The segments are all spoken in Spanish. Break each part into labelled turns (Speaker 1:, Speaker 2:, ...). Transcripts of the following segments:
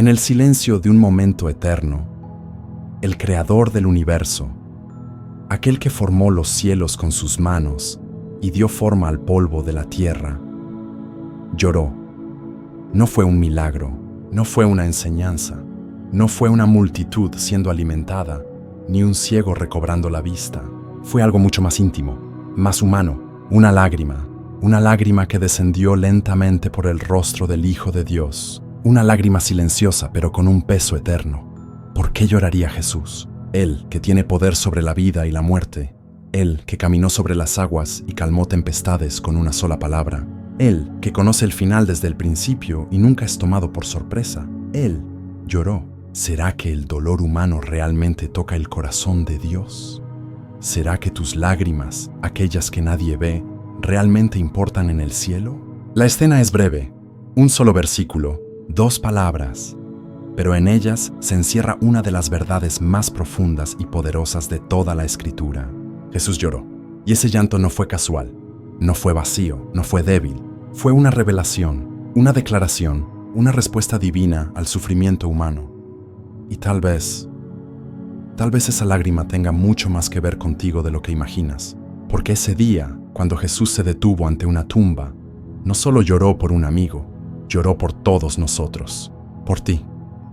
Speaker 1: En el silencio de un momento eterno, el creador del universo, aquel que formó los cielos con sus manos y dio forma al polvo de la tierra, lloró. No fue un milagro, no fue una enseñanza, no fue una multitud siendo alimentada, ni un ciego recobrando la vista. Fue algo mucho más íntimo, más humano, una lágrima que descendió lentamente por el rostro del Hijo de Dios, una lágrima silenciosa pero con un peso eterno. ¿Por qué lloraría Jesús? Él que tiene poder sobre la vida y la muerte, Él que caminó sobre las aguas y calmó tempestades con una sola palabra, Él que conoce el final desde el principio y nunca es tomado por sorpresa, Él lloró. ¿Será que el dolor humano realmente toca el corazón de Dios? ¿Será que tus lágrimas, aquellas que nadie ve, realmente importan en el cielo? La escena es breve, un solo versículo, 2 palabras, pero en ellas se encierra una de las verdades más profundas y poderosas de toda la Escritura. Jesús lloró, y ese llanto no fue casual, no fue vacío, no fue débil, fue una revelación, una declaración, una respuesta divina al sufrimiento humano. Y tal vez esa lágrima tenga mucho más que ver contigo de lo que imaginas, porque ese día, cuando Jesús se detuvo ante una tumba, no solo lloró por un amigo, lloró por todos nosotros, por ti,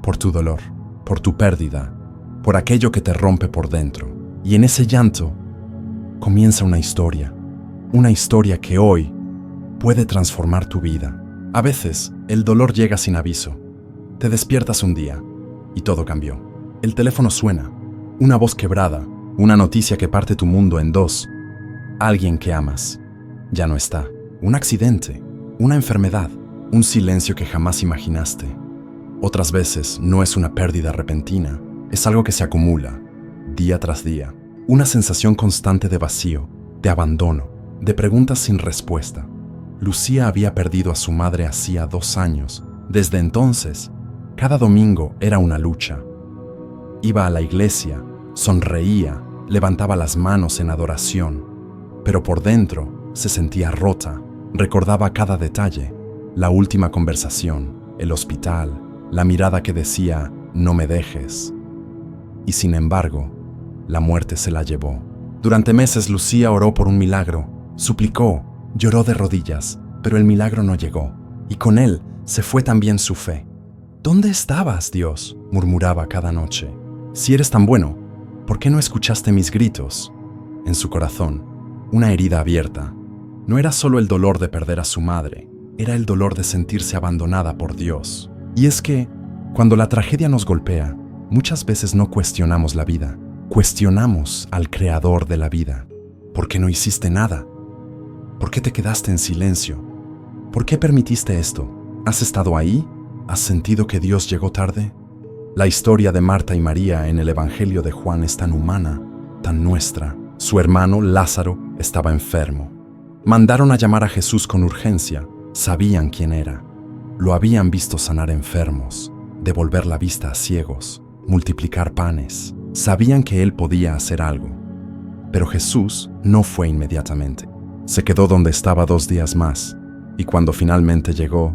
Speaker 1: por tu dolor, por tu pérdida, por aquello que te rompe por dentro. Y en ese llanto comienza una historia que hoy puede transformar tu vida. A veces, el dolor llega sin aviso. Te despiertas un día y todo cambió. El teléfono suena, una voz quebrada, una noticia que parte tu mundo en dos. Alguien que amas ya no está. Un accidente, una enfermedad, un silencio que jamás imaginaste. Otras veces no es una pérdida repentina, es algo que se acumula, día tras día. Una sensación constante de vacío, de abandono, de preguntas sin respuesta. Lucía había perdido a su madre hacía 2 años. Desde entonces, cada domingo era una lucha. Iba a la iglesia, sonreía, levantaba las manos en adoración, pero por dentro se sentía rota. Recordaba cada detalle, la última conversación, el hospital, la mirada que decía, no me dejes. Y sin embargo, la muerte se la llevó. Durante meses Lucía oró por un milagro, suplicó, lloró de rodillas, pero el milagro no llegó, y con él se fue también su fe. ¿Dónde estabas, Dios?, murmuraba cada noche. Si eres tan bueno, ¿por qué no escuchaste mis gritos? En su corazón, una herida abierta. No era solo el dolor de perder a su madre, era el dolor de sentirse abandonada por Dios. Y es que, cuando la tragedia nos golpea, muchas veces no cuestionamos la vida, cuestionamos al creador de la vida. ¿Por qué no hiciste nada? ¿Por qué te quedaste en silencio? ¿Por qué permitiste esto? ¿Has estado ahí? ¿Has sentido que Dios llegó tarde? La historia de Marta y María en el Evangelio de Juan es tan humana, tan nuestra. Su hermano, Lázaro, estaba enfermo. Mandaron a llamar a Jesús con urgencia. Sabían quién era. Lo habían visto sanar enfermos, devolver la vista a ciegos, multiplicar panes. Sabían que Él podía hacer algo. Pero Jesús no fue inmediatamente. Se quedó donde estaba 2 días más, y cuando finalmente llegó,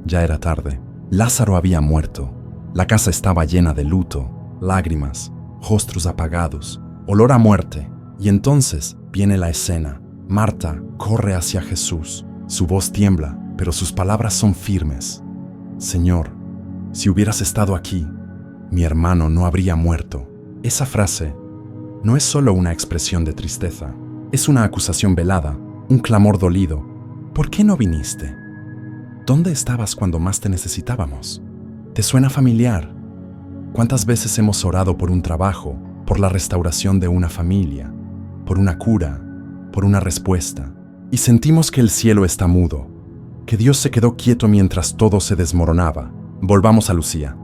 Speaker 1: ya era tarde. Lázaro había muerto. La casa estaba llena de luto, lágrimas, rostros apagados, olor a muerte. Y entonces viene la escena. Marta corre hacia Jesús. Su voz tiembla, pero sus palabras son firmes. Señor, si hubieras estado aquí, mi hermano no habría muerto. Esa frase no es solo una expresión de tristeza, es una acusación velada, un clamor dolido. ¿Por qué no viniste? ¿Dónde estabas cuando más te necesitábamos? ¿Te suena familiar? ¿Cuántas veces hemos orado por un trabajo, por la restauración de una familia, por una cura, por una respuesta, y sentimos que el cielo está mudo, que Dios se quedó quieto mientras todo se desmoronaba? Volvamos a Lucía.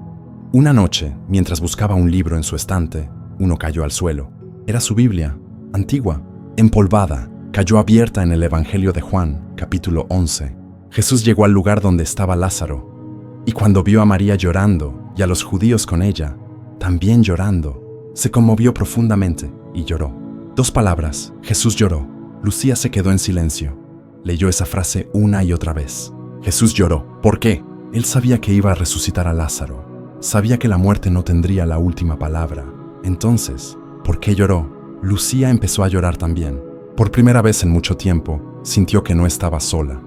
Speaker 1: Una noche, mientras buscaba un libro en su estante, uno cayó al suelo. Era su Biblia, antigua, empolvada, cayó abierta en el Evangelio de Juan, capítulo 11. Jesús llegó al lugar donde estaba Lázaro, y cuando vio a María llorando y a los judíos con ella, también llorando, se conmovió profundamente y lloró. 2 palabras, Jesús lloró. Lucía se quedó en silencio. Leyó esa frase una y otra vez. Jesús lloró. ¿Por qué? Él sabía que iba a resucitar a Lázaro. Sabía que la muerte no tendría la última palabra. Entonces, ¿por qué lloró? Lucía empezó a llorar también. Por primera vez en mucho tiempo, sintió que no estaba sola,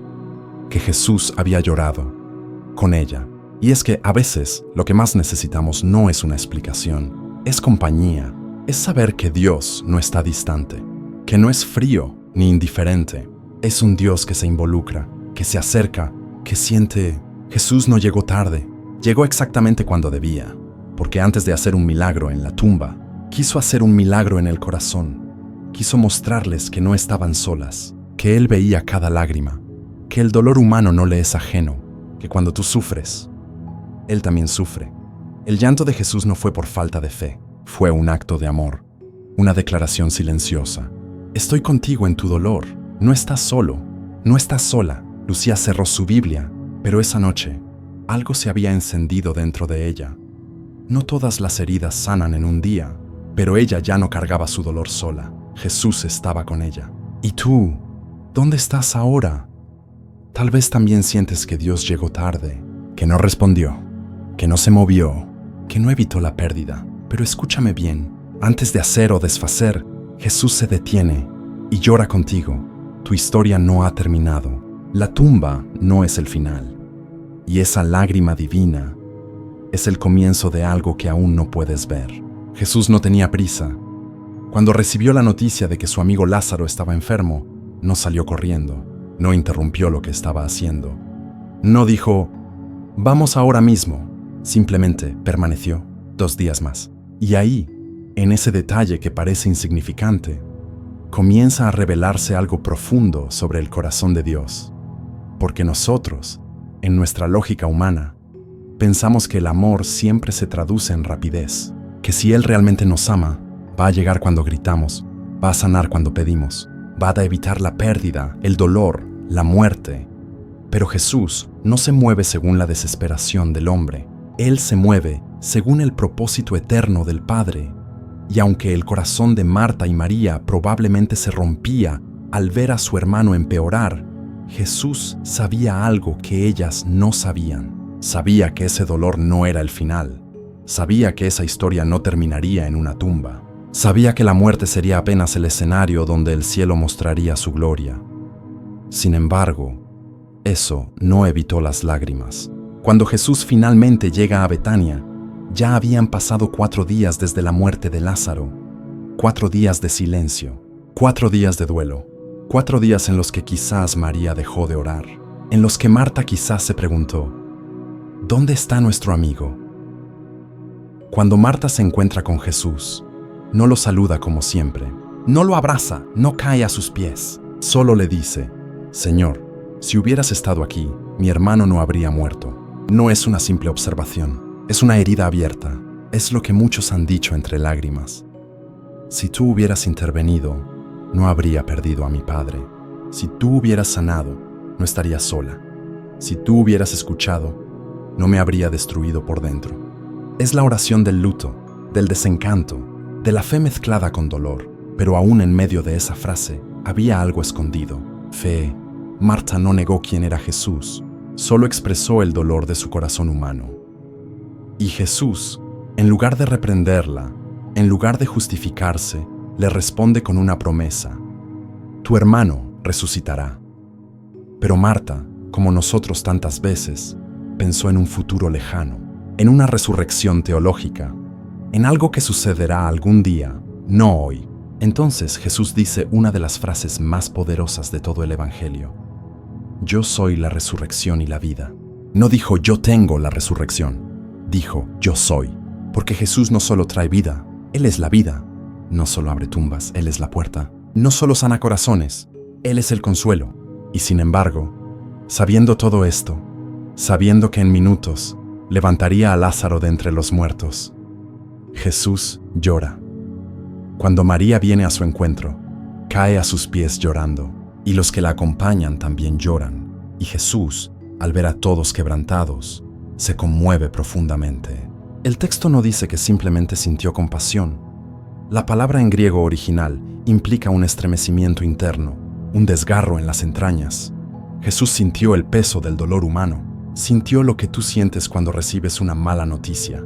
Speaker 1: que Jesús había llorado con ella. Y es que a veces lo que más necesitamos no es una explicación, es compañía, es saber que Dios no está distante, que no es frío ni indiferente, es un Dios que se involucra, que se acerca, que siente. Jesús no llegó tarde, llegó exactamente cuando debía, porque antes de hacer un milagro en la tumba, quiso hacer un milagro en el corazón, quiso mostrarles que no estaban solas, que Él veía cada lágrima, que el dolor humano no le es ajeno, que cuando tú sufres, Él también sufre. El llanto de Jesús no fue por falta de fe, fue un acto de amor, una declaración silenciosa. Estoy contigo en tu dolor, no estás solo, no estás sola. Lucía cerró su Biblia, pero esa noche, algo se había encendido dentro de ella. No todas las heridas sanan en un día, pero ella ya no cargaba su dolor sola. Jesús estaba con ella. ¿Y tú? ¿Dónde estás ahora? Tal vez también sientes que Dios llegó tarde, que no respondió, que no se movió, que no evitó la pérdida. Pero escúchame bien, antes de hacer o deshacer, Jesús se detiene y llora contigo. Tu historia no ha terminado. La tumba no es el final. Y esa lágrima divina es el comienzo de algo que aún no puedes ver. Jesús no tenía prisa. Cuando recibió la noticia de que su amigo Lázaro estaba enfermo, no salió corriendo, no interrumpió lo que estaba haciendo. No dijo, vamos ahora mismo. Simplemente permaneció 2 días más. Y ahí, en ese detalle que parece insignificante, comienza a revelarse algo profundo sobre el corazón de Dios. Porque nosotros, en nuestra lógica humana, pensamos que el amor siempre se traduce en rapidez, que si Él realmente nos ama, va a llegar cuando gritamos, va a sanar cuando pedimos, va a evitar la pérdida, el dolor, la muerte. Pero Jesús no se mueve según la desesperación del hombre. Él se mueve según el propósito eterno del Padre. Y aunque el corazón de Marta y María probablemente se rompía al ver a su hermano empeorar, Jesús sabía algo que ellas no sabían. Sabía que ese dolor no era el final. Sabía que esa historia no terminaría en una tumba. Sabía que la muerte sería apenas el escenario donde el cielo mostraría su gloria. Sin embargo, eso no evitó las lágrimas. Cuando Jesús finalmente llega a Betania, ya habían pasado 4 días desde la muerte de Lázaro. 4 días de silencio, 4 días de duelo, 4 días en los que quizás María dejó de orar, en los que Marta quizás se preguntó, ¿dónde está nuestro amigo? Cuando Marta se encuentra con Jesús, no lo saluda como siempre, no lo abraza, no cae a sus pies, solo le dice, Señor, si hubieras estado aquí, mi hermano no habría muerto. No es una simple observación, es una herida abierta, es lo que muchos han dicho entre lágrimas. Si tú hubieras intervenido, no habría perdido a mi padre. Si tú hubieras sanado, no estaría sola. Si tú hubieras escuchado, no me habría destruido por dentro. Es la oración del luto, del desencanto, de la fe mezclada con dolor, pero aún en medio de esa frase había algo escondido. Fe. Marta no negó quién era Jesús, solo expresó el dolor de su corazón humano. Y Jesús, en lugar de reprenderla, en lugar de justificarse, le responde con una promesa. Tu hermano resucitará. Pero Marta, como nosotros tantas veces, pensó en un futuro lejano, en una resurrección teológica, en algo que sucederá algún día, no hoy. Entonces Jesús dice una de las frases más poderosas de todo el Evangelio. Yo soy la resurrección y la vida. No dijo yo tengo la resurrección, dijo yo soy, porque Jesús no solo trae vida, Él es la vida. No solo abre tumbas, Él es la puerta. No solo sana corazones, Él es el consuelo. Y sin embargo, sabiendo todo esto, sabiendo que en minutos levantaría a Lázaro de entre los muertos, Jesús llora. Cuando María viene a su encuentro, cae a sus pies llorando, y los que la acompañan también lloran. Y Jesús, al ver a todos quebrantados, se conmueve profundamente. El texto no dice que simplemente sintió compasión. La palabra en griego original implica un estremecimiento interno, un desgarro en las entrañas. Jesús sintió el peso del dolor humano, Sintió lo que tú sientes cuando recibes una mala noticia,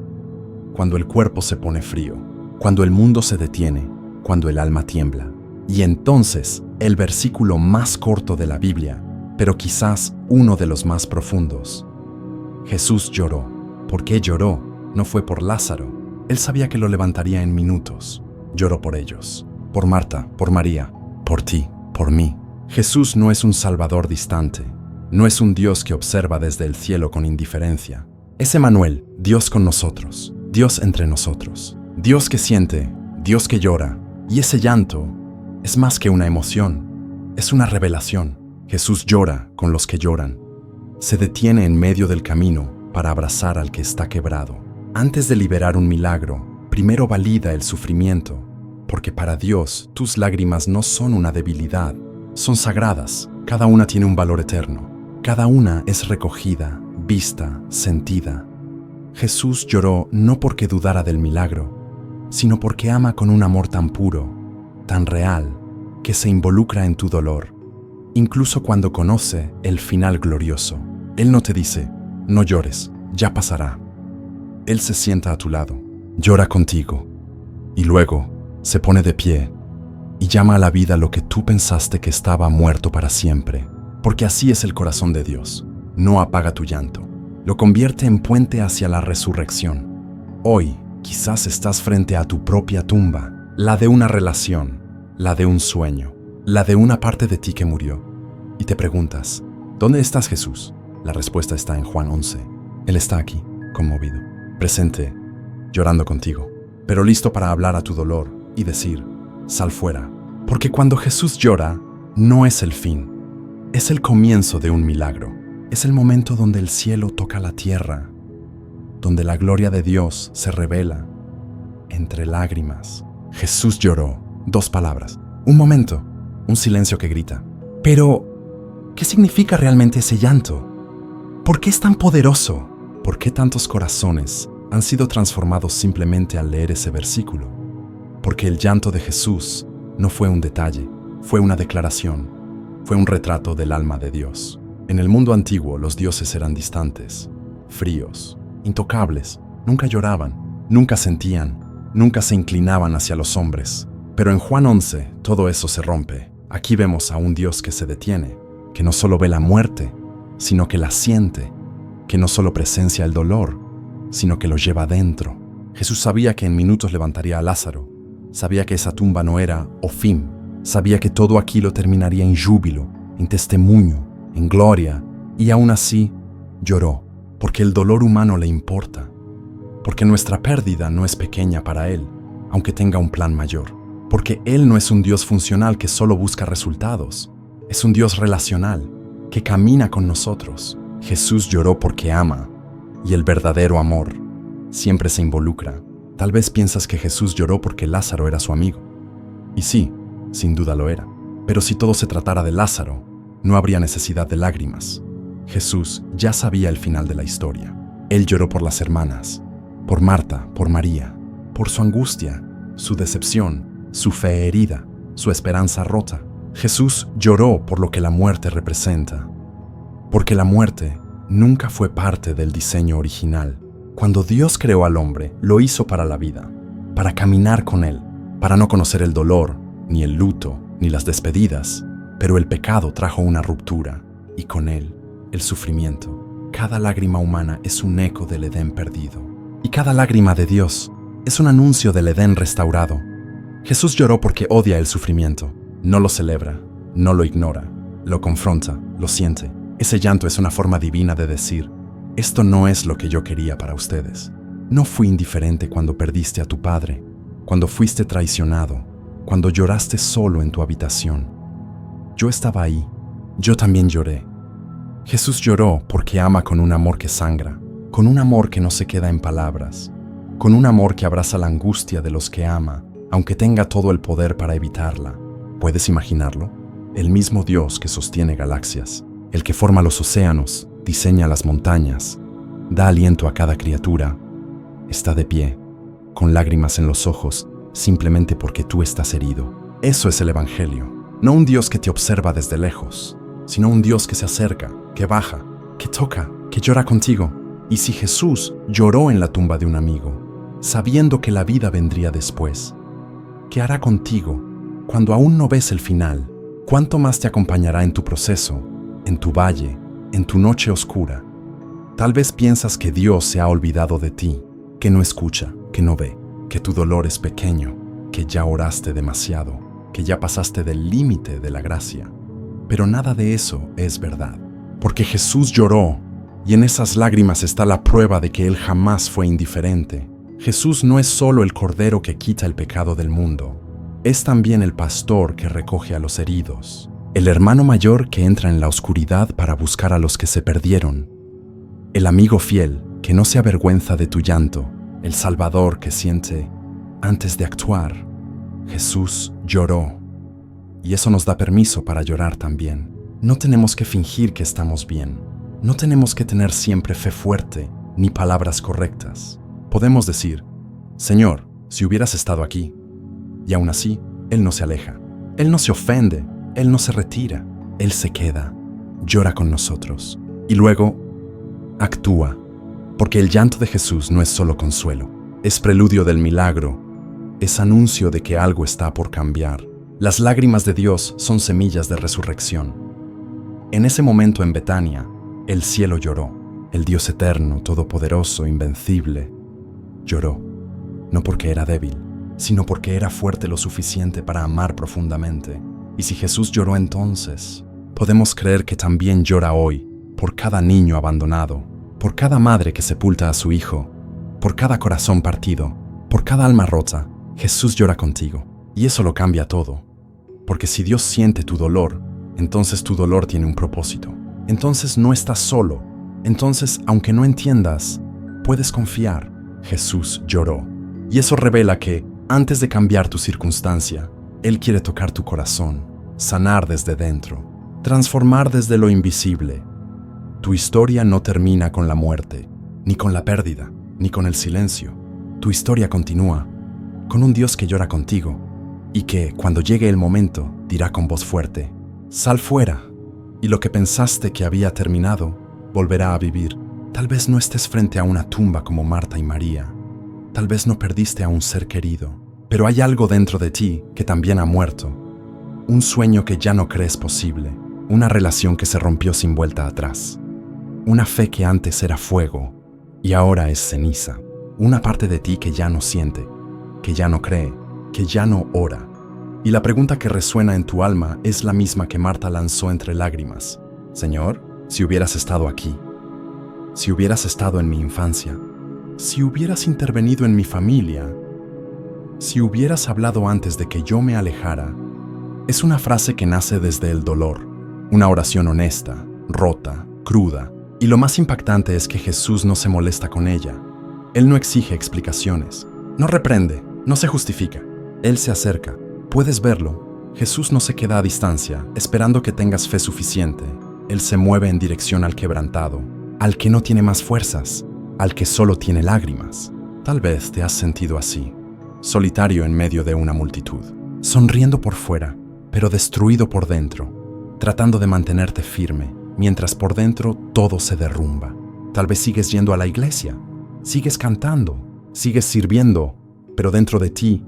Speaker 1: cuando el cuerpo se pone frío, cuando el mundo se detiene, cuando el alma tiembla. Y entonces, el versículo más corto de la Biblia, pero quizás uno de los más profundos. Jesús lloró. ¿Por qué lloró? No fue por Lázaro. Él sabía que lo levantaría en minutos. Lloró por ellos, por Marta, por María, por ti, por mí. Jesús no es un salvador distante. No es un Dios que observa desde el cielo con indiferencia. Es Emmanuel, Dios con nosotros, Dios entre nosotros. Dios que siente, Dios que llora. Y ese llanto es más que una emoción, es una revelación. Jesús llora con los que lloran. Se detiene en medio del camino para abrazar al que está quebrado. Antes de liberar un milagro, primero valida el sufrimiento, porque para Dios tus lágrimas no son una debilidad, son sagradas. Cada una tiene un valor eterno. Cada una es recogida, vista, sentida. Jesús lloró no porque dudara del milagro, sino porque ama con un amor tan puro, tan real, que se involucra en tu dolor, incluso cuando conoce el final glorioso. Él no te dice, no llores, ya pasará. Él se sienta a tu lado, llora contigo, y luego se pone de pie y llama a la vida lo que tú pensaste que estaba muerto para siempre. Porque así es el corazón de Dios. No apaga tu llanto, lo convierte en puente hacia la resurrección. Hoy, quizás estás frente a tu propia tumba, la de una relación, la de un sueño, la de una parte de ti que murió. Y te preguntas, ¿dónde estás, Jesús? La respuesta está en Juan 11. Él está aquí, conmovido, presente, llorando contigo, pero listo para hablar a tu dolor y decir, sal fuera. Porque cuando Jesús llora, no es el fin. Es el comienzo de un milagro. Es el momento donde el cielo toca la tierra, donde la gloria de Dios se revela entre lágrimas. Jesús lloró. 2 palabras. Un momento. Un silencio que grita. Pero, ¿qué significa realmente ese llanto? ¿Por qué es tan poderoso? ¿Por qué tantos corazones han sido transformados simplemente al leer ese versículo? Porque el llanto de Jesús no fue un detalle, fue una declaración. Fue un retrato del alma de Dios. En el mundo antiguo, los dioses eran distantes, fríos, intocables. Nunca lloraban, nunca sentían, nunca se inclinaban hacia los hombres. Pero en Juan 11, todo eso se rompe. Aquí vemos a un Dios que se detiene, que no solo ve la muerte, sino que la siente, que no solo presencia el dolor, sino que lo lleva dentro. Jesús sabía que en minutos levantaría a Lázaro. Sabía que esa tumba no era Ofim. Sabía que todo aquí lo terminaría en júbilo, en testimonio, en gloria, y aún así lloró, porque el dolor humano le importa, porque nuestra pérdida no es pequeña para Él, aunque tenga un plan mayor, porque Él no es un Dios funcional que solo busca resultados, es un Dios relacional, que camina con nosotros. Jesús lloró porque ama, y el verdadero amor siempre se involucra. Tal vez piensas que Jesús lloró porque Lázaro era su amigo, y sí, sin duda lo era. Pero si todo se tratara de Lázaro, no habría necesidad de lágrimas. Jesús ya sabía el final de la historia. Él lloró por las hermanas, por Marta, por María, por su angustia, su decepción, su fe herida, su esperanza rota. Jesús lloró por lo que la muerte representa, porque la muerte nunca fue parte del diseño original. Cuando Dios creó al hombre, lo hizo para la vida, para caminar con Él, para no conocer el dolor, ni el luto, ni las despedidas, pero el pecado trajo una ruptura, y con él, el sufrimiento. Cada lágrima humana es un eco del Edén perdido, y cada lágrima de Dios es un anuncio del Edén restaurado. Jesús lloró porque odia el sufrimiento, no lo celebra, no lo ignora, lo confronta, lo siente. Ese llanto es una forma divina de decir, esto no es lo que yo quería para ustedes. No fui indiferente cuando perdiste a tu padre, cuando fuiste traicionado, cuando lloraste solo en tu habitación. Yo estaba ahí, yo también lloré. Jesús lloró porque ama con un amor que sangra, con un amor que no se queda en palabras, con un amor que abraza la angustia de los que ama, aunque tenga todo el poder para evitarla. ¿Puedes imaginarlo? El mismo Dios que sostiene galaxias, el que forma los océanos, diseña las montañas, da aliento a cada criatura, está de pie, con lágrimas en los ojos, simplemente porque tú estás herido. Eso es el Evangelio. No un Dios que te observa desde lejos, sino un Dios que se acerca, que baja, que toca, que llora contigo. Y si Jesús lloró en la tumba de un amigo, sabiendo que la vida vendría después, ¿qué hará contigo cuando aún no ves el final? ¿Cuánto más te acompañará en tu proceso, en tu valle, en tu noche oscura? Tal vez piensas que Dios se ha olvidado de ti, que no escucha, que no ve, que tu dolor es pequeño, que ya oraste demasiado, que ya pasaste del límite de la gracia. Pero nada de eso es verdad, porque Jesús lloró, y en esas lágrimas está la prueba de que Él jamás fue indiferente. Jesús no es solo el Cordero que quita el pecado del mundo, es también el pastor que recoge a los heridos, el hermano mayor que entra en la oscuridad para buscar a los que se perdieron, el amigo fiel que no se avergüenza de tu llanto, el Salvador que siente antes de actuar. Jesús lloró, y eso nos da permiso para llorar también. No tenemos que fingir que estamos bien, no tenemos que tener siempre fe fuerte ni palabras correctas. Podemos decir, Señor, si hubieras estado aquí. Y aún así, Él no se aleja, Él no se ofende, Él no se retira, Él se queda, llora con nosotros y luego actúa, porque el llanto de Jesús no es solo consuelo, es preludio del milagro, es anuncio de que algo está por cambiar. Las lágrimas de Dios son semillas de resurrección. En ese momento en Betania, el cielo lloró, el Dios eterno, todopoderoso, invencible, lloró, no porque era débil, sino porque era fuerte lo suficiente para amar profundamente. Y si Jesús lloró entonces, podemos creer que también llora hoy por cada niño abandonado, por cada madre que sepulta a su hijo, por cada corazón partido, por cada alma rota. Jesús llora contigo, y eso lo cambia todo. Porque si Dios siente tu dolor, entonces tu dolor tiene un propósito. Entonces no estás solo. Entonces, aunque no entiendas, puedes confiar. Jesús lloró. Y eso revela que, antes de cambiar tu circunstancia, Él quiere tocar tu corazón, sanar desde dentro, transformar desde lo invisible. Tu historia no termina con la muerte, ni con la pérdida, ni con el silencio. Tu historia continúa, con un Dios que llora contigo, y que, cuando llegue el momento, dirá con voz fuerte, «Sal fuera», y lo que pensaste que había terminado, volverá a vivir. Tal vez no estés frente a una tumba como Marta y María, tal vez no perdiste a un ser querido, pero hay algo dentro de ti que también ha muerto. Un sueño que ya no crees posible, una relación que se rompió sin vuelta atrás, una fe que antes era fuego y ahora es ceniza, una parte de ti que ya no siente, que ya no cree, que ya no ora. Y la pregunta que resuena en tu alma es la misma que Marta lanzó entre lágrimas. Señor, si hubieras estado aquí, si hubieras estado en mi infancia, si hubieras intervenido en mi familia, si hubieras hablado antes de que yo me alejara. Es una frase que nace desde el dolor, una oración honesta, rota, cruda, y lo más impactante es que Jesús no se molesta con ella. Él no exige explicaciones, no reprende, no se justifica. Él se acerca, puedes verlo. Jesús no se queda a distancia, esperando que tengas fe suficiente. Él se mueve en dirección al quebrantado, al que no tiene más fuerzas, al que solo tiene lágrimas. Tal vez te has sentido así, solitario en medio de una multitud, sonriendo por fuera, pero destruido por dentro, tratando de mantenerte firme, mientras por dentro todo se derrumba. Tal vez sigues yendo a la iglesia, sigues cantando, sigues sirviendo, pero dentro de ti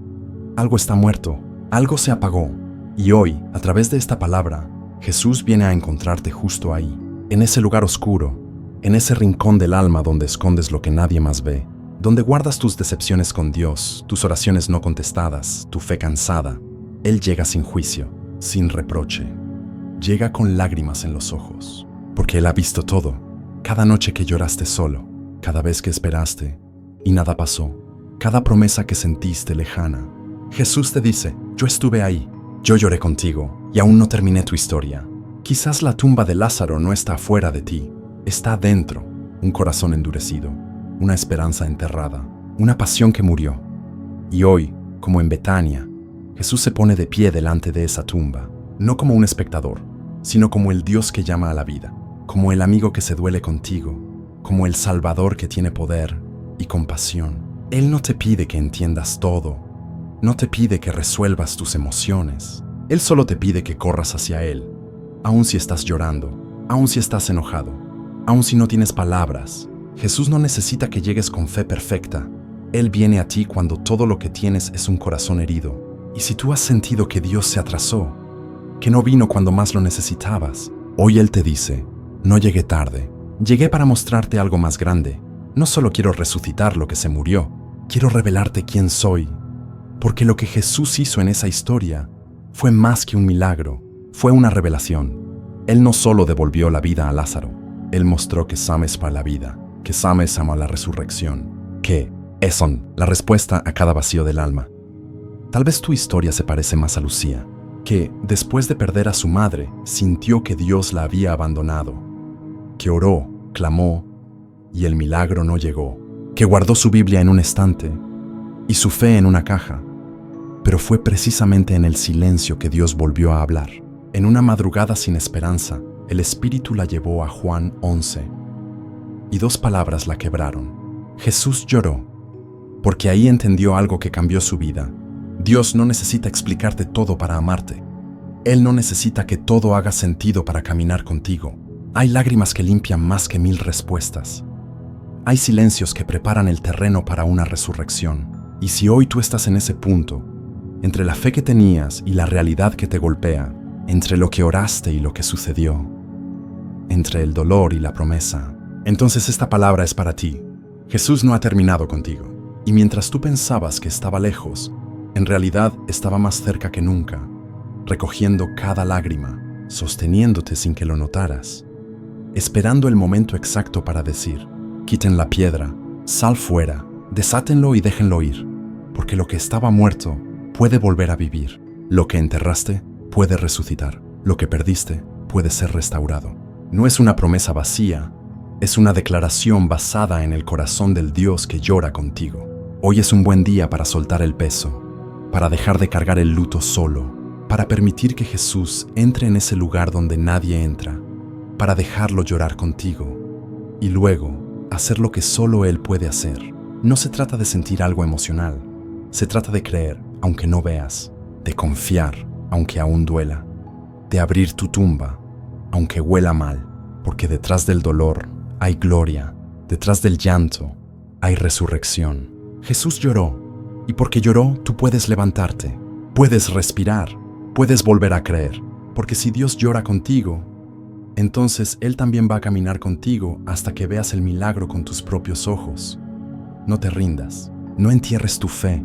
Speaker 1: algo está muerto, algo se apagó. Y hoy, a través de esta palabra, Jesús viene a encontrarte justo ahí, en ese lugar oscuro, en ese rincón del alma donde escondes lo que nadie más ve, donde guardas tus decepciones con Dios, tus oraciones no contestadas, tu fe cansada. Él llega sin juicio, sin reproche. Llega con lágrimas en los ojos, porque Él ha visto todo. Cada noche que lloraste solo, cada vez que esperaste y nada pasó, cada promesa que sentiste lejana. Jesús te dice, yo estuve ahí, yo lloré contigo y aún no terminé tu historia. Quizás la tumba de Lázaro no está afuera de ti, está dentro, un corazón endurecido, una esperanza enterrada, una pasión que murió. Y hoy, como en Betania, Jesús se pone de pie delante de esa tumba, no como un espectador, sino como el Dios que llama a la vida, como el amigo que se duele contigo, como el Salvador que tiene poder y compasión. Él no te pide que entiendas todo, no te pide que resuelvas tus emociones. Él solo te pide que corras hacia Él, aun si estás llorando, aun si estás enojado, Aun si no tienes palabras, Jesús no necesita que llegues con fe perfecta. Él viene a ti cuando todo lo que tienes es un corazón herido. Y si tú has sentido que Dios se atrasó, que no vino cuando más lo necesitabas, hoy Él te dice: no llegué tarde, llegué para mostrarte algo más grande. No solo quiero resucitar lo que se murió, quiero revelarte quién soy. Porque lo que Jesús hizo en esa historia fue más que un milagro, fue una revelación. Él no solo devolvió la vida a Lázaro, Él mostró que sabes para la vida, que sabes ama la resurrección, que es la respuesta a cada vacío del alma. Tal vez tu historia se parece más a Lucía, que después de perder a su madre, sintió que Dios la había abandonado, que oró, clamó, y el milagro no llegó, que guardó su Biblia en un estante y su fe en una caja. Pero fue precisamente en el silencio que Dios volvió a hablar. En una madrugada sin esperanza, el Espíritu la llevó a Juan 11, y 2 palabras la quebraron. Jesús lloró, porque ahí entendió algo que cambió su vida. Dios no necesita explicarte todo para amarte. Él no necesita que todo haga sentido para caminar contigo. Hay lágrimas que limpian más que 1000 respuestas. Hay silencios que preparan el terreno para una resurrección. Y si hoy tú estás en ese punto, entre la fe que tenías y la realidad que te golpea, entre lo que oraste y lo que sucedió, entre el dolor y la promesa, entonces esta palabra es para ti. Jesús no ha terminado contigo. Y mientras tú pensabas que estaba lejos, en realidad estaba más cerca que nunca, recogiendo cada lágrima, sosteniéndote sin que lo notaras, esperando el momento exacto para decir: quiten la piedra, sal fuera, desátenlo y déjenlo ir, porque lo que estaba muerto puede volver a vivir. Lo que enterraste puede resucitar. Lo que perdiste puede ser restaurado. No es una promesa vacía, es una declaración basada en el corazón del Dios que llora contigo. Hoy es un buen día para soltar el peso, para dejar de cargar el luto solo, para permitir que Jesús entre en ese lugar donde nadie entra, para dejarlo llorar contigo y luego hacer lo que solo Él puede hacer. No se trata de sentir algo emocional, se trata de creer aunque no veas, de confiar aunque aún duela, de abrir tu tumba aunque huela mal, porque detrás del dolor hay gloria, detrás del llanto hay resurrección. Jesús lloró, y porque lloró tú puedes levantarte, puedes respirar, puedes volver a creer, porque si Dios llora contigo, entonces Él también va a caminar contigo hasta que veas el milagro con tus propios ojos. No te rindas, no entierres tu fe,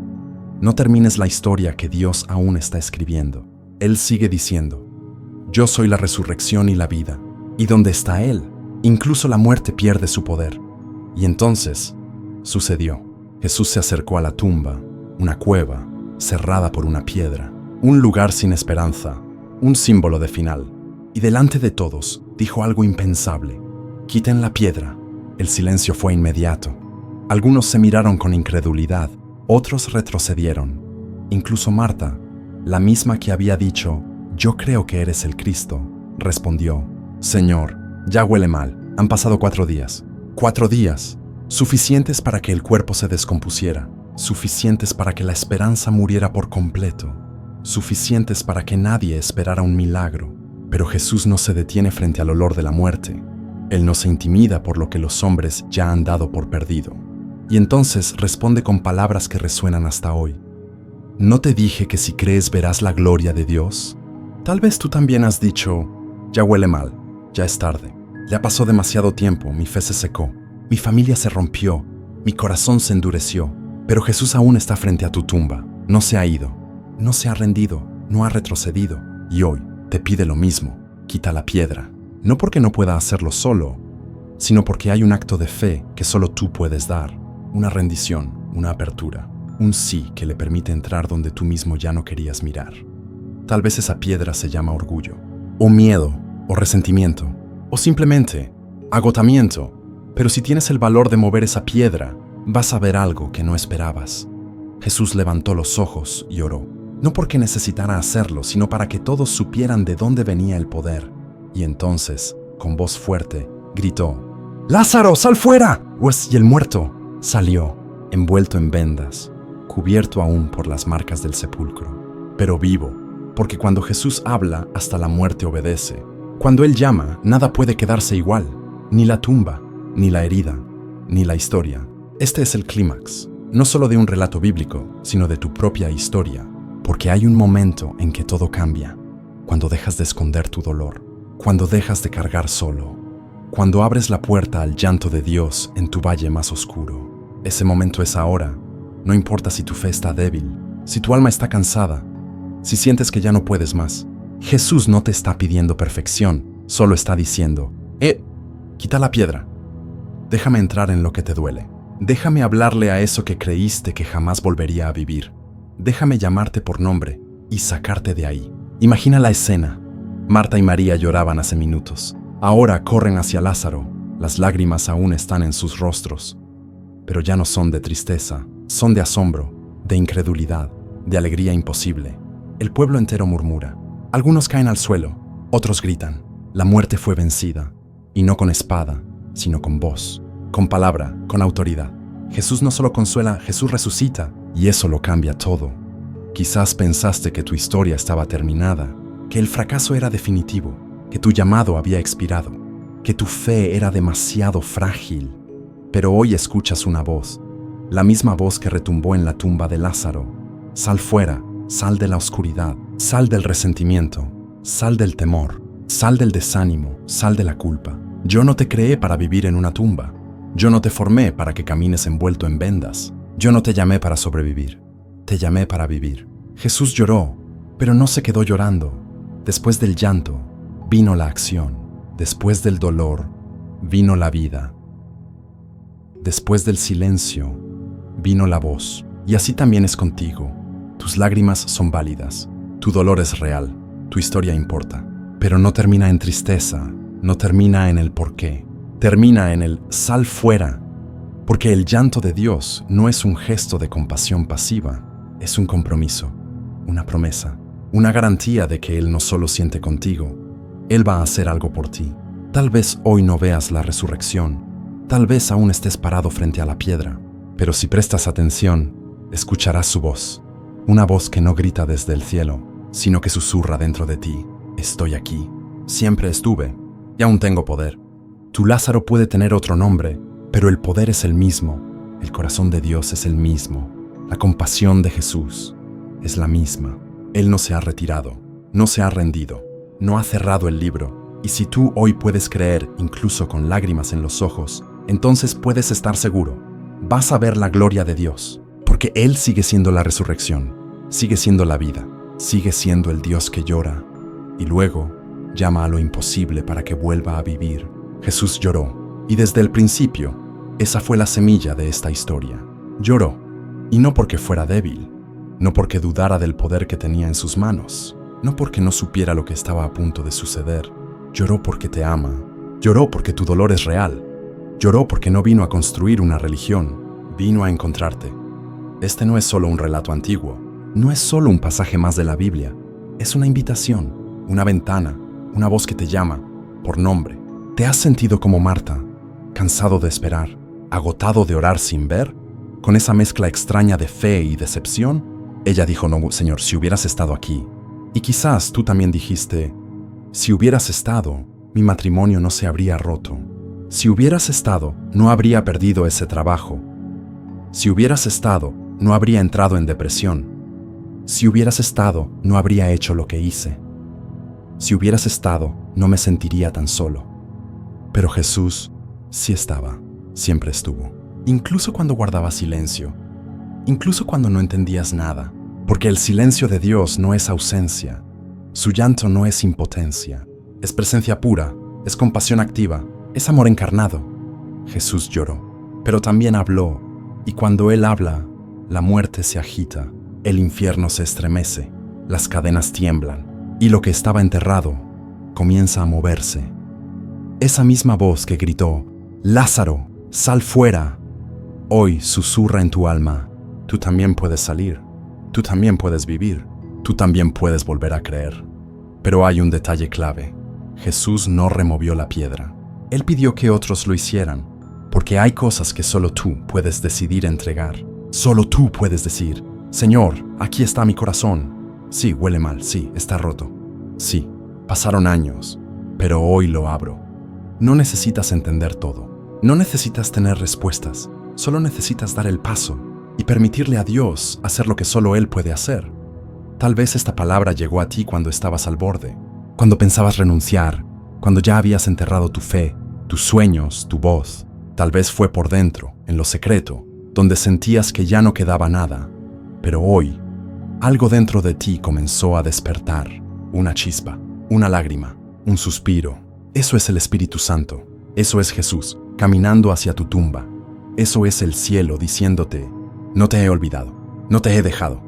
Speaker 1: no termines la historia que Dios aún está escribiendo. Él sigue diciendo: yo soy la resurrección y la vida, y donde está Él, incluso la muerte pierde su poder. Y entonces, sucedió. Jesús se acercó a la tumba, una cueva, cerrada por una piedra, un lugar sin esperanza, un símbolo de final. Y delante de todos, dijo algo impensable: quiten la piedra. El silencio fue inmediato. Algunos se miraron con incredulidad, otros retrocedieron. Incluso Marta, la misma que había dicho: yo creo que eres el Cristo, respondió: Señor, ya huele mal, han pasado 4 días. 4 días, suficientes para que el cuerpo se descompusiera, suficientes para que la esperanza muriera por completo, suficientes para que nadie esperara un milagro. Pero Jesús no se detiene frente al olor de la muerte. Él no se intimida por lo que los hombres ya han dado por perdido. Y entonces responde con palabras que resuenan hasta hoy: ¿no te dije que si crees verás la gloria de Dios? Tal vez tú también has dicho: ya huele mal, ya es tarde, ya pasó demasiado tiempo, mi fe se secó, mi familia se rompió, mi corazón se endureció. Pero Jesús aún está frente a tu tumba, no se ha ido, no se ha rendido, no ha retrocedido, y hoy te pide lo mismo: quita la piedra. No porque no pueda hacerlo solo, sino porque hay un acto de fe que solo tú puedes dar, una rendición, una apertura, un sí que le permite entrar donde tú mismo ya no querías mirar. Tal vez esa piedra se llama orgullo, o miedo, o resentimiento, o simplemente agotamiento. Pero si tienes el valor de mover esa piedra, vas a ver algo que no esperabas. Jesús levantó los ojos y oró, no porque necesitara hacerlo, sino para que todos supieran de dónde venía el poder. Y entonces, con voz fuerte, gritó: ¡Lázaro, sal fuera! Y el muerto salió, envuelto en vendas, cubierto aún por las marcas del sepulcro, pero vivo, porque cuando Jesús habla, hasta la muerte obedece. Cuando Él llama, nada puede quedarse igual. Ni la tumba, ni la herida, ni la historia. Este es el clímax, no solo de un relato bíblico, sino de tu propia historia, porque hay un momento en que todo cambia, cuando dejas de esconder tu dolor, cuando dejas de cargar solo, cuando abres la puerta al llanto de Dios en tu valle más oscuro. Ese momento es ahora, no importa si tu fe está débil, si tu alma está cansada, si sientes que ya no puedes más. Jesús no te está pidiendo perfección, solo está diciendo, quita la piedra. Déjame entrar en lo que te duele. Déjame hablarle a eso que creíste que jamás volvería a vivir. Déjame llamarte por nombre y sacarte de ahí. Imagina la escena. Marta y María lloraban hace minutos. Ahora corren hacia Lázaro. Las lágrimas aún están en sus rostros. Pero ya no son de tristeza, son de asombro, de incredulidad, de alegría imposible. El pueblo entero murmura. Algunos caen al suelo, otros gritan. La muerte fue vencida, y no con espada, sino con voz, con palabra, con autoridad. Jesús no solo consuela, Jesús resucita, y eso lo cambia todo. Quizás pensaste que tu historia estaba terminada, que el fracaso era definitivo, que tu llamado había expirado, que tu fe era demasiado frágil. Pero hoy escuchas una voz, la misma voz que retumbó en la tumba de Lázaro. Sal fuera, sal de la oscuridad, sal del resentimiento, sal del temor, sal del desánimo, sal de la culpa. Yo no te creé para vivir en una tumba. Yo no te formé para que camines envuelto en vendas. Yo no te llamé para sobrevivir. Te llamé para vivir. Jesús lloró, pero no se quedó llorando. Después del llanto, vino la acción. Después del dolor, vino la vida. Después del silencio, vino la voz. Y así también es contigo. Tus lágrimas son válidas. Tu dolor es real. Tu historia importa. Pero no termina en tristeza. No termina en el por qué. Termina en el sal fuera. Porque el llanto de Dios no es un gesto de compasión pasiva. Es un compromiso, una promesa, una garantía de que Él no solo siente contigo. Él va a hacer algo por ti. Tal vez hoy no veas la resurrección. Tal vez aún estés parado frente a la piedra. Pero si prestas atención, escucharás su voz. Una voz que no grita desde el cielo, sino que susurra dentro de ti. Estoy aquí. Siempre estuve. Y aún tengo poder. Tu Lázaro puede tener otro nombre, pero el poder es el mismo. El corazón de Dios es el mismo. La compasión de Jesús es la misma. Él no se ha retirado, no se ha rendido, no ha cerrado el libro. Y si tú hoy puedes creer, incluso con lágrimas en los ojos, entonces puedes estar seguro. Vas a ver la gloria de Dios, porque Él sigue siendo la resurrección, sigue siendo la vida, sigue siendo el Dios que llora. Y luego llama a lo imposible para que vuelva a vivir. Jesús lloró, y desde el principio, esa fue la semilla de esta historia. Lloró, y no porque fuera débil, no porque dudara del poder que tenía en sus manos, no porque no supiera lo que estaba a punto de suceder. Lloró porque te ama, lloró porque tu dolor es real, lloró porque no vino a construir una religión, vino a encontrarte. Este no es solo un relato antiguo, no es solo un pasaje más de la Biblia, es una invitación, una ventana, una voz que te llama, por nombre. ¿Te has sentido como Marta, cansado de esperar, agotado de orar sin ver, con esa mezcla extraña de fe y decepción? Ella dijo, no, Señor, si hubieras estado aquí. Y quizás tú también dijiste, si hubieras estado, mi matrimonio no se habría roto. Si hubieras estado, no habría perdido ese trabajo. Si hubieras estado, no habría entrado en depresión. Si hubieras estado, no habría hecho lo que hice. Si hubieras estado, no me sentiría tan solo. Pero Jesús sí estaba, siempre estuvo. Incluso cuando guardabas silencio, incluso cuando no entendías nada, porque el silencio de Dios no es ausencia, su llanto no es impotencia, es presencia pura, es compasión activa, es amor encarnado. Jesús lloró, pero también habló, y cuando Él habla, la muerte se agita, el infierno se estremece, las cadenas tiemblan, y lo que estaba enterrado comienza a moverse. Esa misma voz que gritó, Lázaro, sal fuera, hoy susurra en tu alma, tú también puedes salir, tú también puedes vivir, tú también puedes volver a creer. Pero hay un detalle clave. Jesús no removió la piedra. Él pidió que otros lo hicieran, porque hay cosas que solo tú puedes decidir entregar. Solo tú puedes decir, Señor, aquí está mi corazón. Sí, huele mal, sí, está roto. Sí, pasaron años, pero hoy lo abro. No necesitas entender todo. No necesitas tener respuestas. Solo necesitas dar el paso y permitirle a Dios hacer lo que solo Él puede hacer. Tal vez esta palabra llegó a ti cuando estabas al borde, cuando pensabas renunciar, cuando ya habías enterrado tu fe, tus sueños, tu voz. Tal vez fue por dentro, en lo secreto, donde sentías que ya no quedaba nada. Pero hoy, algo dentro de ti comenzó a despertar. Una chispa, una lágrima, un suspiro. Eso es el Espíritu Santo. Eso es Jesús, caminando hacia tu tumba. Eso es el cielo diciéndote: no te he olvidado, no te he dejado.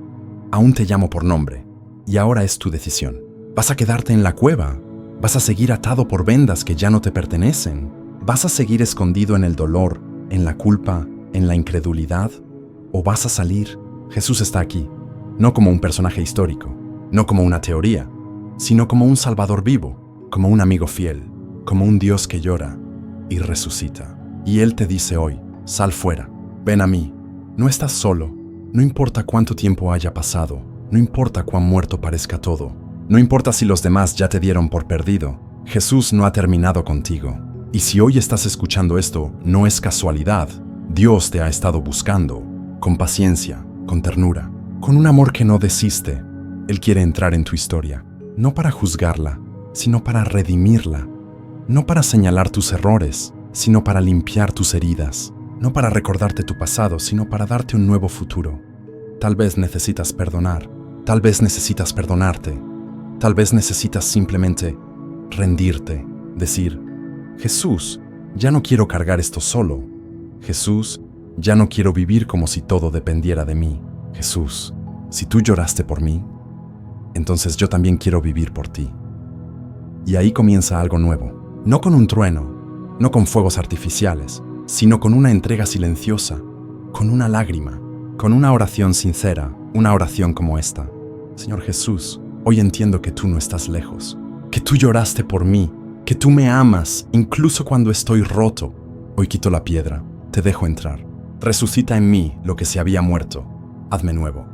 Speaker 1: Aún te llamo por nombre, y ahora es tu decisión. ¿Vas a quedarte en la cueva? ¿Vas a seguir atado por vendas que ya no te pertenecen? ¿Vas a seguir escondido en el dolor, en la culpa, en la incredulidad? ¿O vas a salir? Jesús está aquí, no como un personaje histórico, no como una teoría, sino como un Salvador vivo, como un amigo fiel, como un Dios que llora y resucita. Y Él te dice hoy: sal fuera, ven a mí. No estás solo. No importa cuánto tiempo haya pasado, no importa cuán muerto parezca todo, no importa si los demás ya te dieron por perdido, Jesús no ha terminado contigo. Y si hoy estás escuchando esto, no es casualidad. Dios te ha estado buscando, con paciencia, con ternura, con un amor que no desiste. Él quiere entrar en tu historia, no para juzgarla, sino para redimirla, no para señalar tus errores, sino para limpiar tus heridas. No para recordarte tu pasado, sino para darte un nuevo futuro. Tal vez necesitas perdonar, tal vez necesitas perdonarte, tal vez necesitas simplemente rendirte, decir: Jesús, ya no quiero cargar esto solo. Jesús, ya no quiero vivir como si todo dependiera de mí. Jesús, si tú lloraste por mí, entonces yo también quiero vivir por ti. Y ahí comienza algo nuevo, no con un trueno, no con fuegos artificiales, sino con una entrega silenciosa, con una lágrima, con una oración sincera, una oración como esta: Señor Jesús, hoy entiendo que tú no estás lejos, que tú lloraste por mí, que tú me amas incluso cuando estoy roto. Hoy quito la piedra, te dejo entrar. Resucita en mí lo que se había muerto. Hazme nuevo.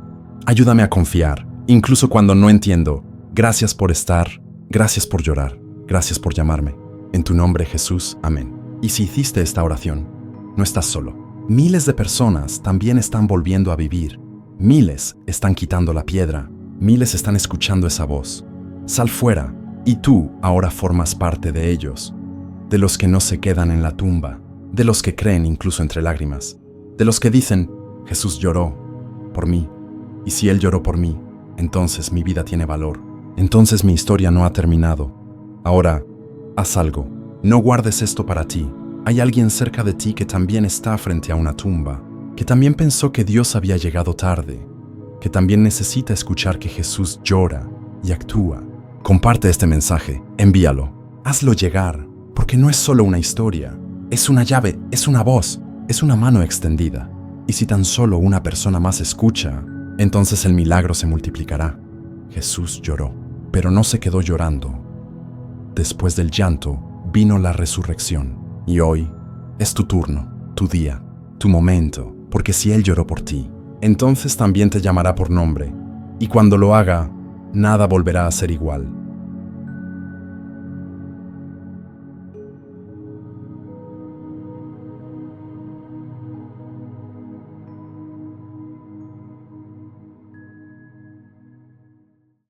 Speaker 1: Ayúdame a confiar, incluso cuando no entiendo. Gracias por estar, gracias por llorar, gracias por llamarme. En tu nombre, Jesús, amén. Y si hiciste esta oración, no estás solo. Miles de personas también están volviendo a vivir. Miles están quitando la piedra. Miles están escuchando esa voz. Sal fuera, y tú ahora formas parte de ellos. De los que no se quedan en la tumba. De los que creen incluso entre lágrimas. De los que dicen: Jesús lloró por mí. Y si Él lloró por mí, entonces mi vida tiene valor. Entonces mi historia no ha terminado. Ahora, haz algo. No guardes esto para ti. Hay alguien cerca de ti que también está frente a una tumba, que también pensó que Dios había llegado tarde, que también necesita escuchar que Jesús llora y actúa. Comparte este mensaje, envíalo, hazlo llegar, porque no es solo una historia, es una llave, es una voz, es una mano extendida. Y si tan solo una persona más escucha, entonces el milagro se multiplicará. Jesús lloró, pero no se quedó llorando. Después del llanto, vino la resurrección, y hoy es tu turno, tu día, tu momento, porque si Él lloró por ti, entonces también te llamará por nombre, y cuando lo haga, nada volverá a ser igual.